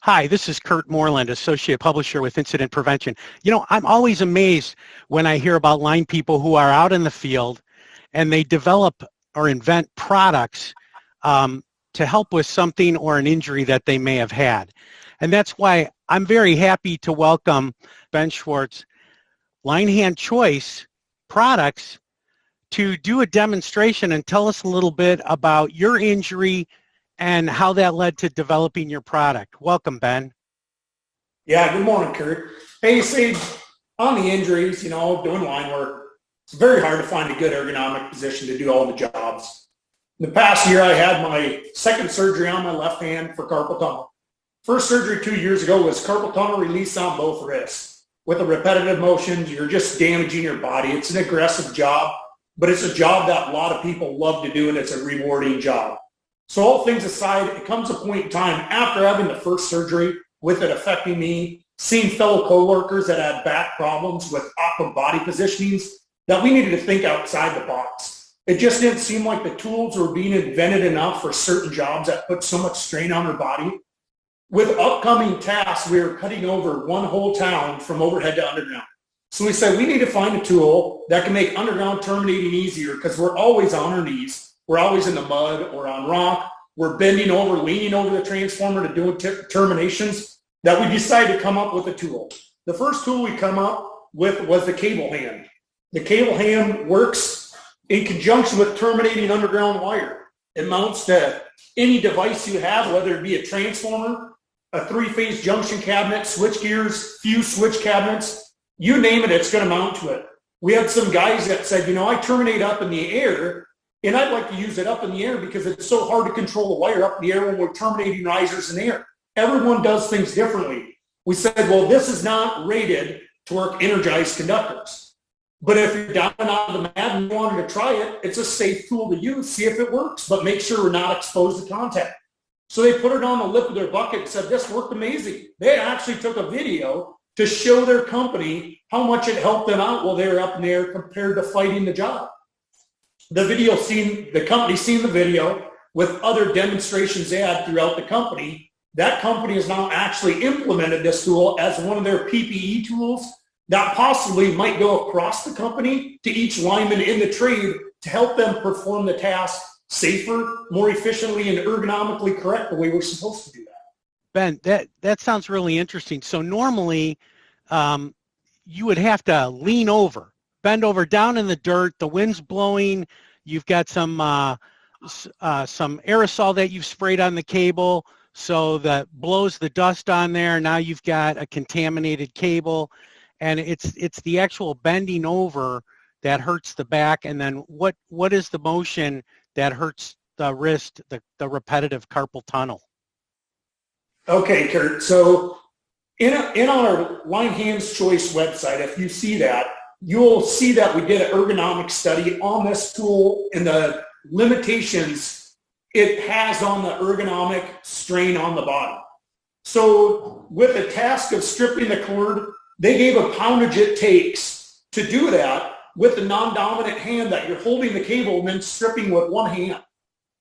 Hi, this is Kurt Moreland, Associate Publisher with Incident Prevention. I'm always amazed when I hear about line people who are out in the field and they develop or invent products to help with something or an injury that they may have had. And that's why I'm very happy to welcome Ben Schwartz, Line Hand Choice Products, to do a demonstration and tell us a little bit about your injury and how that led to developing your product. Welcome, Ben. Yeah, good morning, Kurt. Hey, see, on the injuries, doing line work, it's very hard to find a good ergonomic position to do all the jobs. In the past year, I had my second surgery on my left hand for carpal tunnel. First surgery 2 years ago was carpal tunnel release on both wrists. With the repetitive motions, you're just damaging your body. It's an aggressive job, but it's a job that a lot of people love to do, and it's a rewarding job. So all things aside, it comes a point in time after having the first surgery, with it affecting me, seeing fellow coworkers that had back problems with awkward body positionings, that we needed to think outside the box. It just didn't seem like the tools were being invented enough for certain jobs that put so much strain on our body. With upcoming tasks, we were cutting over one whole town from overhead to underground. So we said we need to find a tool that can make underground terminating easier, because we're always on our knees. We're always in the mud or on rock. We're bending over, leaning over the transformer to do terminations, that we decided to come up with a tool. The first tool we come up with was the cable hand. The cable hand works in conjunction with terminating underground wire. It mounts to any device you have, whether it be a transformer, a three-phase junction cabinet, switch gears, fuse switch cabinets, you name it, it's going to mount to it. We had some guys that said, I terminate up in the air, and I'd like to use it up in the air because it's so hard to control the wire up in the air when we're terminating risers in the air. Everyone does things differently. We said, well, this is not rated to work energized conductors. But if you're down on the mat and you wanted to try it, it's a safe tool to use, see if it works, but make sure we're not exposed to contact. So they put it on the lip of their bucket and said, this worked amazing. They actually took a video to show their company how much it helped them out while they were up in the air compared to fighting the job. The company seen the video with other demonstrations they had throughout the company. That company has now actually implemented this tool as one of their PPE tools that possibly might go across the company to each lineman in the trade to help them perform the task safer, more efficiently, and ergonomically correct the way we're supposed to do that. Ben, that sounds really interesting. So normally you would have to lean over, bend over down in the dirt, the wind's blowing, you've got some aerosol that you've sprayed on the cable, so that blows the dust on there. Now you've got a contaminated cable, and it's the actual bending over that hurts the back. And then what is the motion that hurts the wrist, the repetitive carpal tunnel? Okay, Kurt. So in our Line Hands Choice website, if you see that, you'll see that we did an ergonomic study on this tool and the limitations it has on the ergonomic strain on the body. So with the task of stripping the cord, they gave a poundage it takes to do that with the non-dominant hand that you're holding the cable and then stripping with one hand.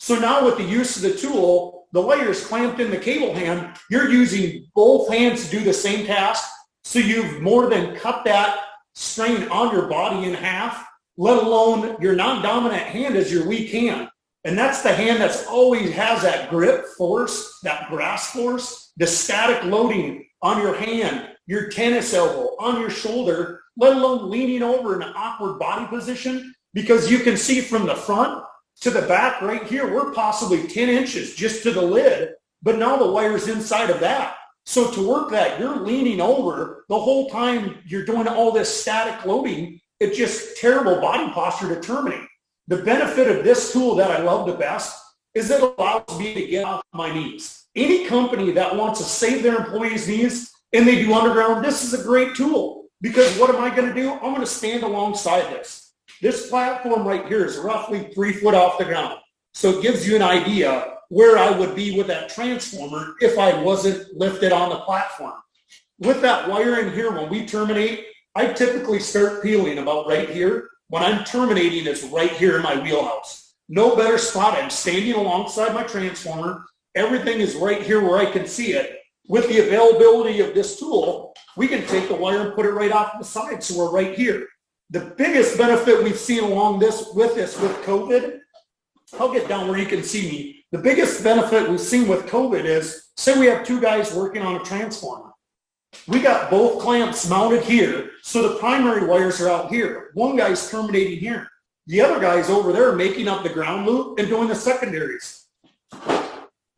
So now with the use of the tool, the wire is clamped in the cable hand, you're using both hands to do the same task. So you've more than cut that strain on your body in half, let alone your non-dominant hand is your weak hand. And that's the hand that's always has that grip force, that grasp force, the static loading on your hand, your tennis elbow, on your shoulder, let alone leaning over in an awkward body position, because you can see from the front to the back right here, we're possibly 10 inches just to the lid, but now the wire's inside of that. So to work that, you're leaning over the whole time you're doing all this static loading. It's just terrible body posture to terminate. The benefit of this tool that I love the best is it allows me to get off my knees. Any company that wants to save their employees' knees and they do underground, this is a great tool, because what am I going to do? I'm going to stand alongside this. This platform right here is roughly 3 foot off the ground. So it gives you an idea where I would be with that transformer if I wasn't lifted on the platform. With that wire in here, when we terminate, I typically start peeling about right here. When I'm terminating, it's right here in my wheelhouse. No better spot. I'm standing alongside my transformer. Everything is right here where I can see it. With the availability of this tool, we can take the wire and put it right off to the side, so we're right here. The biggest benefit we've seen along with COVID, I'll get down where you can see me. The biggest benefit we've seen with COVID is, say we have two guys working on a transformer. We got both clamps mounted here, so the primary wires are out here. One guy's terminating here. The other guy's over there making up the ground loop and doing the secondaries.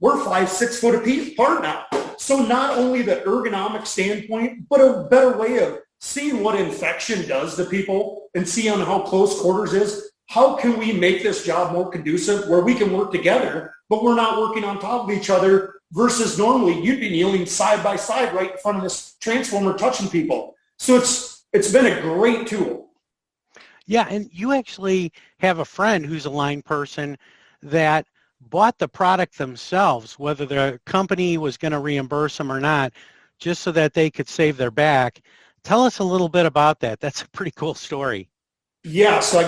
We're 5-6 foot apart now. So not only the ergonomic standpoint, but a better way of seeing what infection does to people and seeing how close quarters is. How can we make this job more conducive where we can work together, but we're not working on top of each other versus normally you'd be kneeling side by side right in front of this transformer touching people. So it's been a great tool. Yeah, and you actually have a friend who's a line person that bought the product themselves, whether the company was going to reimburse them or not, just so that they could save their back. Tell us a little bit about that. That's a pretty cool story. Yeah, so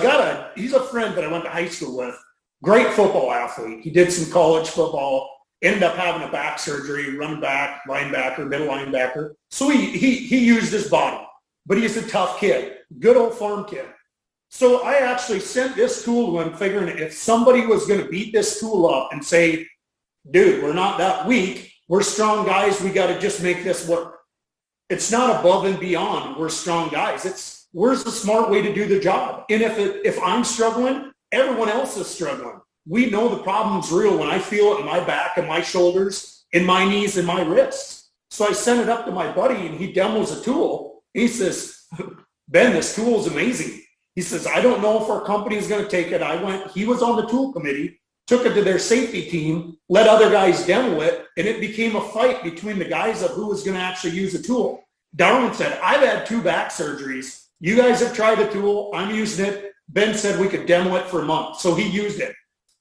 he's a friend that I went to high school with. Great football athlete. He did some college football, ended up having a back surgery, running back, linebacker, middle linebacker. So he used his body, but he's a tough kid, good old farm kid. So I actually sent this tool to him figuring if somebody was going to beat this tool up and say, dude, we're not that weak. We're strong guys. We got to just make this work. It's not above and beyond. We're strong guys. Where's the smart way to do the job? And if I'm struggling, everyone else is struggling. We know the problem's real when I feel it in my back and my shoulders, in my knees and my wrists. So I sent it up to my buddy and he demos a tool. He says, Ben, this tool is amazing. He says, I don't know if our company is going to take it. He was on the tool committee, took it to their safety team, let other guys demo it, and it became a fight between the guys of who was going to actually use the tool. Darwin said, I've had 2 back surgeries. You guys have tried the tool. I'm using it. Ben said we could demo it for a month. So he used it.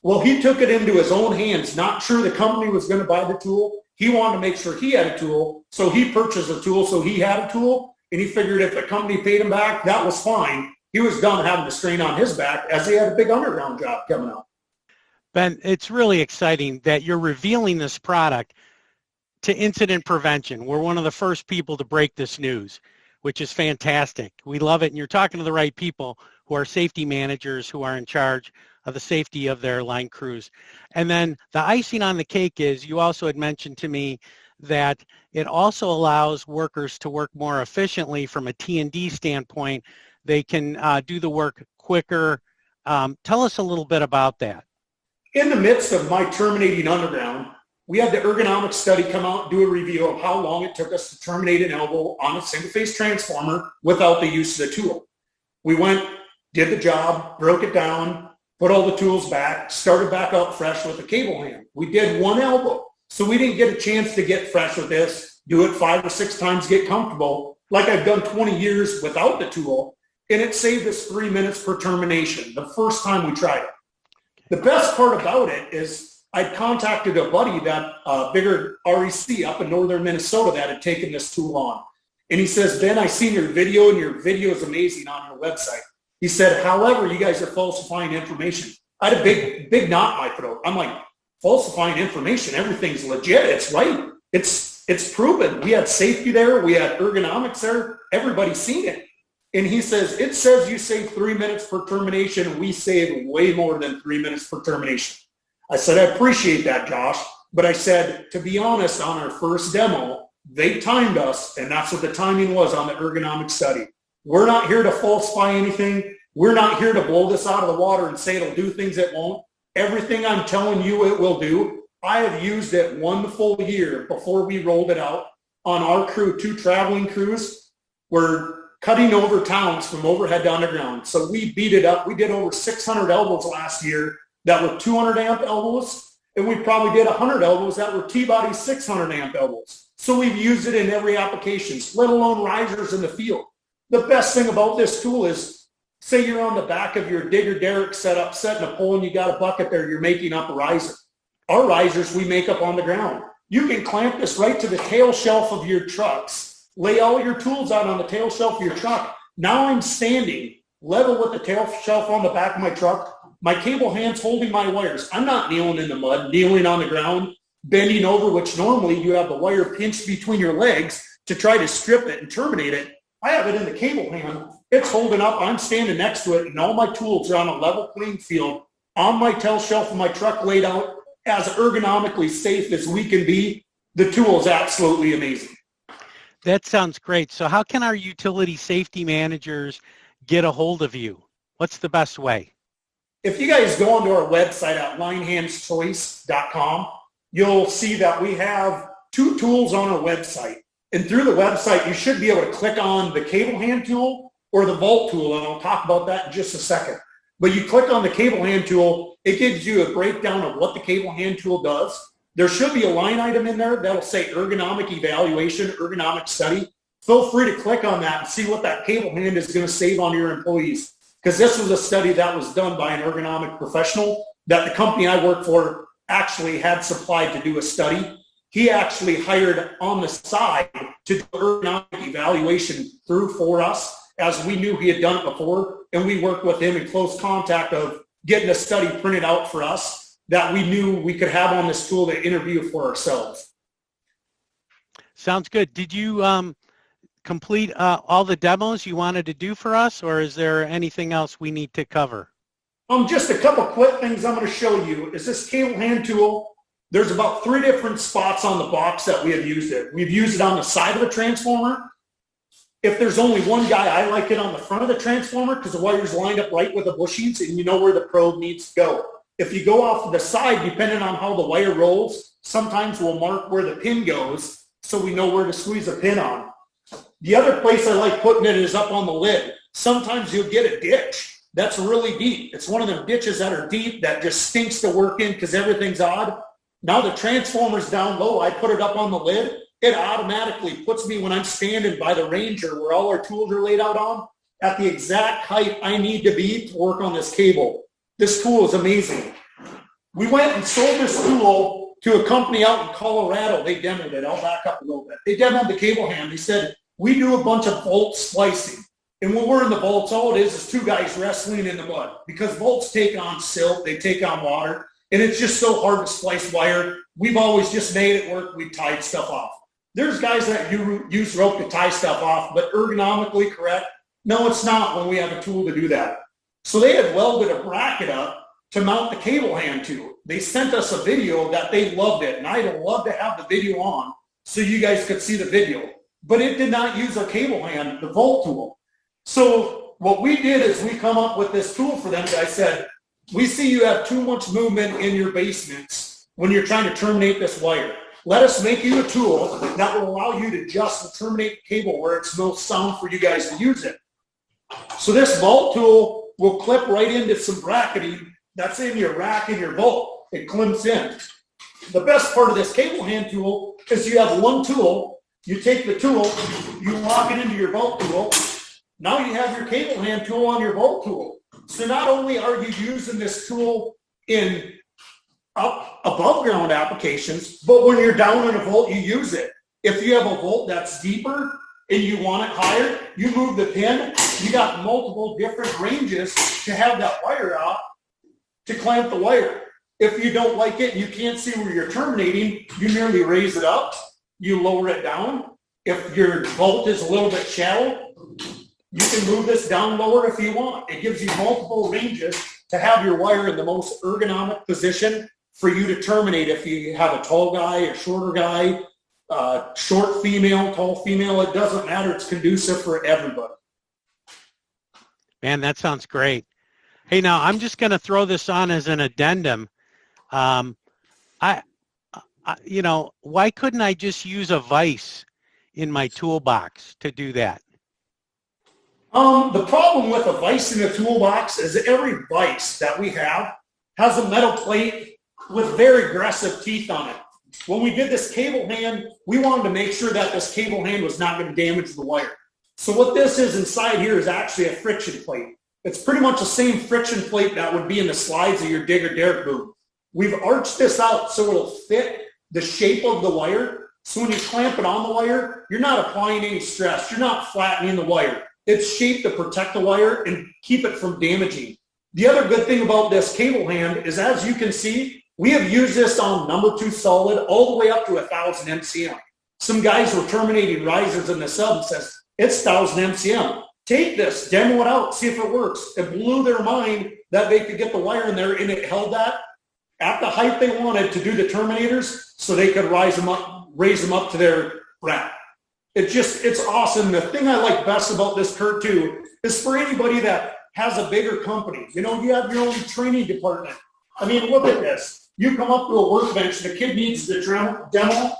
Well, he took it into his own hands, not sure the company was going to buy the tool. He wanted to make sure he had a tool. So he purchased a tool. So he had a tool. And he figured if the company paid him back, that was fine. He was done having to strain on his back as he had a big underground job coming up. Ben, it's really exciting that you're revealing this product to incident prevention. We're one of the first people to break this news, which is fantastic. We love it. And you're talking to the right people who are safety managers who are in charge of the safety of their line crews. And then the icing on the cake is you also had mentioned to me that it also allows workers to work more efficiently from a T&D standpoint. They can do the work quicker. Tell us a little bit about that. In the midst of my terminating underground, we had the ergonomic study come out and do a review of how long it took us to terminate an elbow on a single-phase transformer without the use of the tool. We went, did the job, broke it down, put all the tools back, started back up fresh with the cable hand. We did 1 elbow, so we didn't get a chance to get fresh with this, do it 5 or 6 times, get comfortable, like I've done 20 years without the tool. And it saved us 3 minutes per termination the first time we tried it. The best part about it is I'd contacted a buddy that bigger REC up in northern Minnesota that had taken this tool on. And he says, Ben, I seen your video and your video is amazing on your website. He said, however, you guys are falsifying information. I had a big knot in my throat. I'm like, falsifying information, everything's legit. It's right. It's proven. We had safety there. We had ergonomics there. Everybody's seen it. And he says, it says you save 3 minutes per termination, and we save way more than 3 minutes per termination. I said, I appreciate that, Josh. But I said, to be honest, on our first demo, they timed us, and that's what the timing was on the ergonomic study. We're not here to falsify anything. We're not here to blow this out of the water and say it'll do things it won't. Everything I'm telling you it will do, I have used it 1 full year before we rolled it out on our crew, 2 traveling crews. We're cutting over towns from overhead to underground. So we beat it up. We did over 600 elbows last year that were 200 amp elbows, and we probably did 100 elbows that were T-body 600 amp elbows. So we've used it in every application, let alone risers in the field. The best thing about this tool is, say you're on the back of your digger derrick setup, setting a pole, and you got a bucket there, you're making up a riser. Our risers we make up on the ground. You can clamp this right to the tail shelf of your trucks. Lay all your tools out on the tail shelf of your truck. Now I'm standing level with the tail shelf on the back of my truck. My cable hand's holding my wires. I'm not kneeling in the mud, kneeling on the ground, bending over, which normally you have the wire pinched between your legs to try to strip it and terminate it. I have it in the cable hand. It's holding up. I'm standing next to it, and all my tools are on a level playing field on my tail shelf of my truck, laid out as ergonomically safe as we can be. The tool is absolutely amazing. That sounds great. So how can our utility safety managers get a hold of you? What's the best way? If you guys go onto our website at linehandschoice.com, you'll see that we have 2 tools on our website. And through the website, you should be able to click on the cable hand tool or the vault tool, and I'll talk about that in just a second. But you click on the cable hand tool, it gives you a breakdown of what the cable hand tool does. There should be a line item in there that'll say ergonomic evaluation, ergonomic study. Feel free to click on that and see what that cable hand is going to save on your employees. Because this was a study that was done by an ergonomic professional that the company I work for actually had supplied to do a study. He actually hired on the side to do ergonomic evaluation through for us, as we knew he had done it before, and we worked with him in close contact of getting a study printed out for us that we knew we could have on this tool to interview for ourselves. Sounds good. Did you complete all the demos you wanted to do for us, or is there anything else we need to cover? Just a couple quick things I'm going to show you is this cable hand tool. There's about 3 different spots on the box that we have used it. We've used it on the side of the transformer. If there's only one guy, I like it on the front of the transformer because the wire's lined up right with the bushings and you know where the probe needs to go. If you go off to the side, depending on how the wire rolls, sometimes we'll mark where the pin goes so we know where to squeeze a pin on. The other place I like putting it is up on the lid. Sometimes you'll get a ditch that's really deep. It's one of them ditches that are deep that just stinks to work in because everything's odd. Now the transformer's down low. I put it up on the lid. It automatically puts me, when I'm standing by the Ranger where all our tools are laid out on, at the exact height I need to be to work on this cable. This tool is amazing. We went and sold this tool to a company out in Colorado. They demoed it. I'll back up a little bit. They demoed the cable hand. They said, we do a bunch of bolt splicing. And when we're in the bolts, all it is 2 guys wrestling in the mud because bolts take on silt, they take on water, and it's just so hard to splice wire. We've always just made it work. We tied stuff off. There's guys that use rope to tie stuff off, but ergonomically correct? No, it's not when we have a tool to do that. So they had welded a bracket up to mount the cable hand to. They sent us a video that they loved it, and I'd have loved to have the video on so you guys could see the video. But it did not use a cable hand, the Volt tool. So what we did is we come up with this tool for them. I said, we see you have too much movement in your basements when you're trying to terminate this wire. Let us make you a tool that will allow you to just terminate the cable where it's most sound for you guys to use it. So this Volt tool will clip right into some bracketing that's in your rack in your Volt. It clamps in. The best part of this cable hand tool is you have one tool. You take the tool, you lock it into your Volt tool. Now you have your cable hand tool on your Volt tool. So not only are you using this tool in up above ground applications, but when you're down in a Volt, you use it. If you have a Volt that's deeper and you want it higher, you move the pin. You got multiple different ranges to have that wire out to clamp the wire. If you don't like it and you can't see where you're terminating, you merely raise it up, you lower it down. If your Volt is a little bit shallow, you can move this down lower if you want. It gives you multiple ranges to have your wire in the most ergonomic position for you to terminate. If you have a tall guy, a shorter guy, short female, tall female, it doesn't matter. It's conducive for everybody. Man, that sounds great. Hey, now I'm just going to throw this on as an addendum. Why couldn't I just use a vise in my toolbox to do that? The problem with a vise in a toolbox is that every vise that we have has a metal plate with very aggressive teeth on it. When we did this cable hand, we wanted to make sure that this cable hand was not going to damage the wire. So what this is inside here is actually a friction plate. It's pretty much the same friction plate that would be in the slides of your digger derrick boom. We've arched this out so it'll fit the shape of the wire. So when you clamp it on the wire, you're not applying any stress. You're not flattening the wire. It's shaped to protect the wire and keep it from damaging. The other good thing about this cable hand is, as you can see, We have used this on number 2 solid all the way up to 1,000 MCM. Some guys were terminating risers in the sub and says, it's 1,000 MCM. Take this, demo it out, see if it works. It blew their mind that they could get the wire in there, and it held that at the height they wanted to do the terminators so they could raise them up to their wrap. It's awesome. The thing I like best about this, Kurt, too, is for anybody that has a bigger company. You know, you have your own training department. I mean, look at this. You come up to a workbench, the kid needs the demo,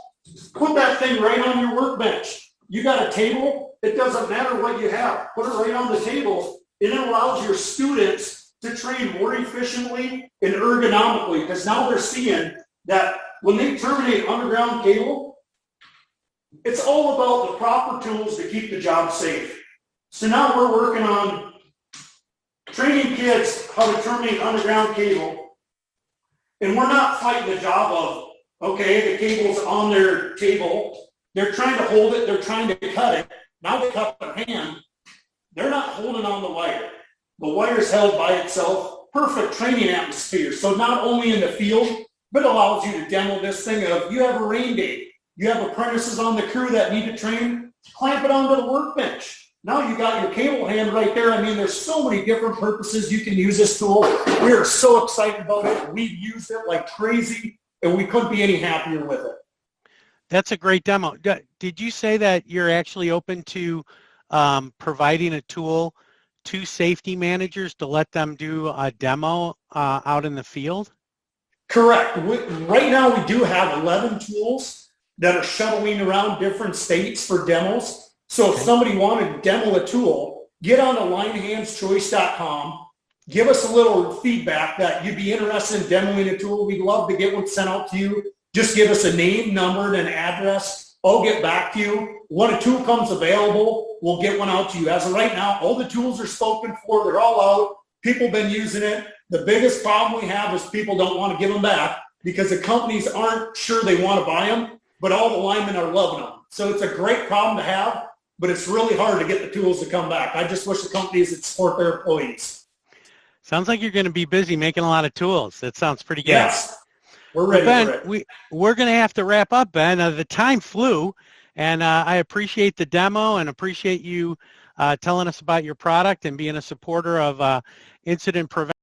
put that thing right on your workbench. You got a table, it doesn't matter what you have. Put it right on the table, and it allows your students to train more efficiently and ergonomically, because now they're seeing that when they terminate underground cable, it's all about the proper tools to keep the job safe. So now we're working on training kids how to terminate underground cable. And we're not fighting the job of, okay, the cable's on their table. They're trying to hold it. They're trying to cut it. Now they cut their hand. They're not holding on the wire. The wire's held by itself. Perfect training atmosphere. So not only in the field, but it allows you to demo this thing of, you have a rain day. You have apprentices on the crew that need to train. Clamp it onto the workbench. Now you got your cable hand right there. I mean, there's so many different purposes you can use this tool. We are so excited about it. We've used it like crazy, and we couldn't be any happier with it. That's a great demo. Did you say that you're actually open to providing a tool to safety managers to let them do a demo out in the field? Correct. Right now, we do have 11 tools that are shuttling around different states for demos. So if somebody wanted to demo a tool, get on to linehandschoice.com, give us a little feedback that you'd be interested in demoing a tool. We'd love to get one sent out to you. Just give us a name, number, and an address. I'll get back to you. When a tool comes available, we'll get one out to you. As of right now, all the tools are spoken for. They're all out. People have been using it. The biggest problem we have is people don't want to give them back because the companies aren't sure they want to buy them, but all the linemen are loving them. So it's a great problem to have. But it's really hard to get the tools to come back. I just wish the companies would support their employees. Sounds like you're going to be busy making a lot of tools. That sounds pretty good. Yes, we're ready Ben, for it. We're going to have to wrap up, Ben. The time flew, and I appreciate the demo and appreciate you telling us about your product and being a supporter of incident prevention.